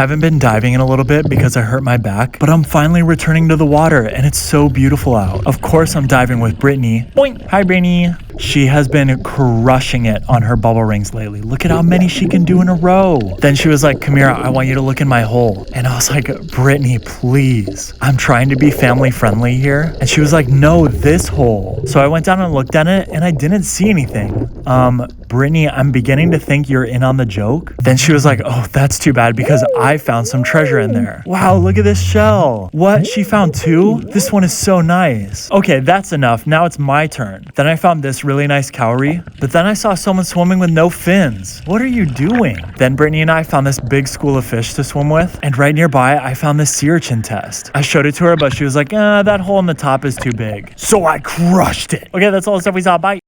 haven't been diving in a little bit because I hurt my back, but I'm finally returning to the water and it's so beautiful out. Of course, I'm diving with Brittany. Boing. Hi, Brittany. She has been crushing it on her bubble rings lately. Look at how many she can do in a row. Then she was like, come here, I want you to look in my hole. And I was like, Brittany, please. I'm trying to be family friendly here. And she was like, no, this hole. So I went down and looked at it and I didn't see anything. Brittany, I'm beginning to think you're in on the joke. Then she was like, oh, that's too bad because I found some treasure in there. Wow, look at this shell. What? She found two? This one is so nice. Okay, that's enough. Now it's my turn. Then I found this really nice cowrie, but then I saw someone swimming with no fins. What are you doing? Then Brittany and I found this big school of fish to swim with, and right nearby, I found this sea urchin test. I showed it to her, but she was like, that hole in the top is too big. So I crushed it. Okay, that's all the stuff we saw. Bye.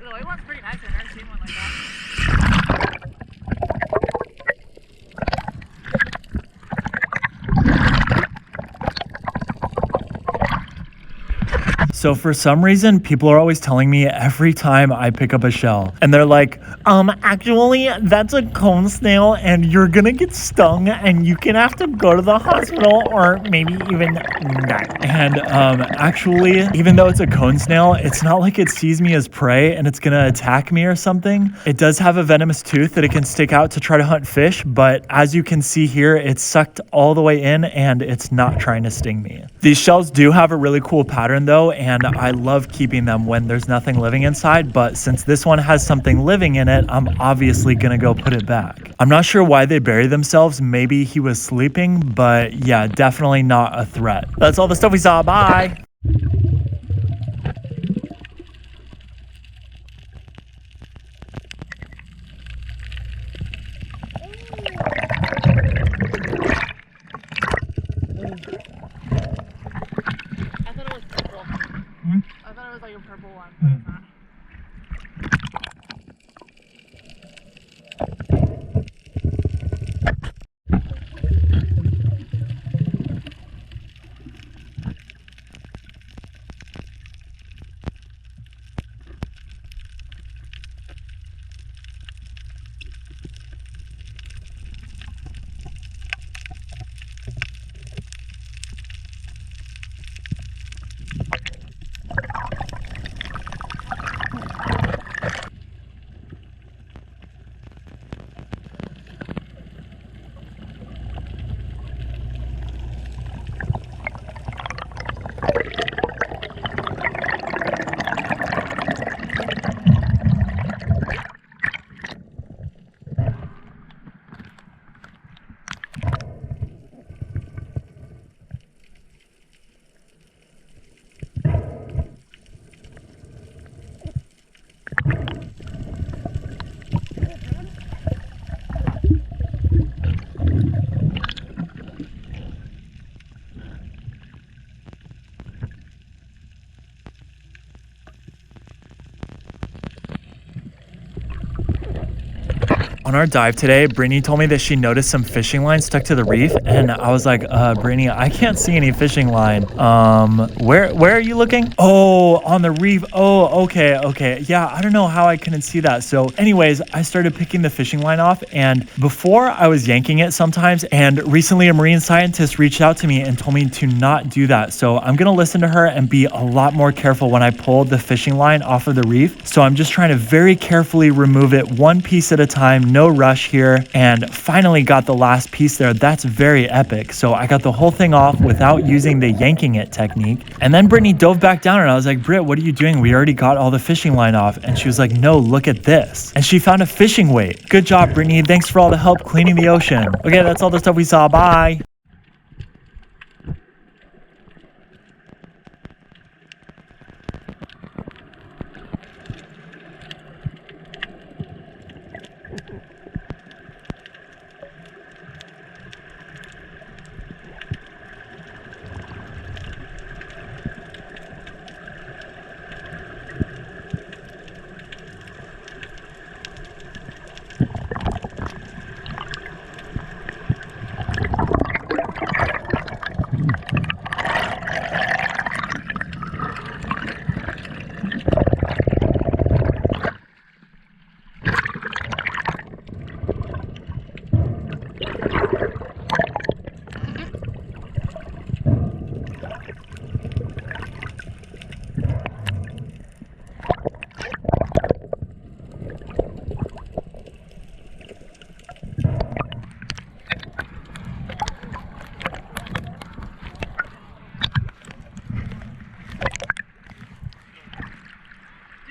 The white one's pretty nice. I've never seen one like that. So for some reason, people are always telling me every time I pick up a shell, and they're like, actually, that's a cone snail and you're gonna get stung and you can have to go to the hospital or maybe even die. And actually, even though it's a cone snail, it's not like it sees me as prey and it's gonna attack me or something. It does have a venomous tooth that it can stick out to try to hunt fish, but as you can see here, it's sucked all the way in and it's not trying to sting me. These shells do have a really cool pattern though, and I love keeping them when there's nothing living inside, but since this one has something living in it, I'm obviously gonna go put it back. I'm not sure why they bury themselves. Maybe he was sleeping, but yeah, definitely not a threat. That's all the stuff we saw. Bye. I thought it was like a purple one, but it's not. On our dive today, Brittany told me that she noticed some fishing line stuck to the reef, and I was like, Brittany, I can't see any fishing line. Where are you looking? Oh, on the reef. Oh, okay. Yeah, I don't know how I couldn't see that. So anyways, I started picking the fishing line off, and before I was yanking it sometimes, and recently a marine scientist reached out to me and told me to not do that. So I'm gonna listen to her and be a lot more careful when I pull the fishing line off of the reef. So I'm just trying to very carefully remove it one piece at a time, no rush here, and finally got the last piece there. That's very epic. So I got the whole thing off without using the yanking it technique. And then Brittany dove back down and I was like, Britt, what are you doing? We already got all the fishing line off. And she was like, no, look at this. And she found a fishing weight. Good job, Brittany. Thanks for all the help cleaning the ocean. Okay, that's all the stuff we saw. Bye.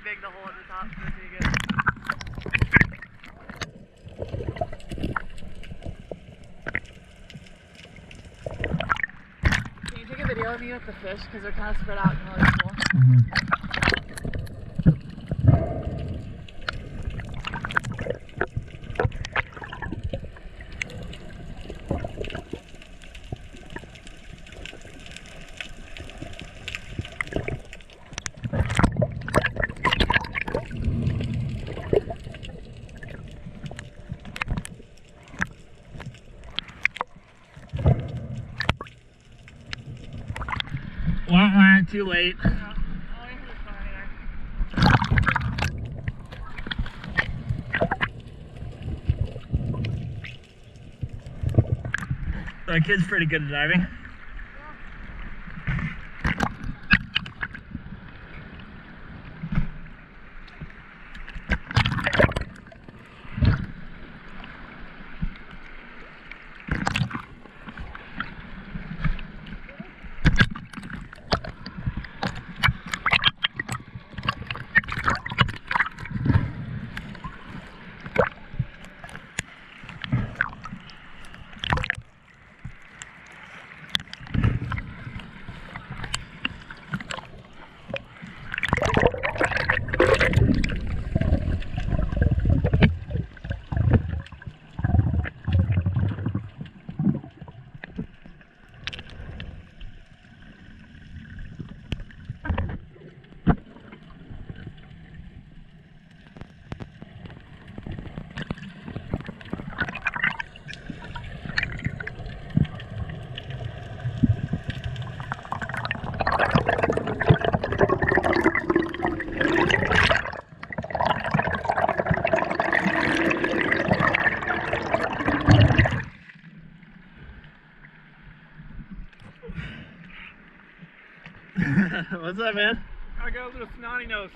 Big the hole at the top, so pretty good. Can you take a video of me with the fish? Because they're kind of spread out and really cool. Too late. Yeah. Oh, I hit a That kid's pretty good at diving. What's up, man? I got a little snotty nose.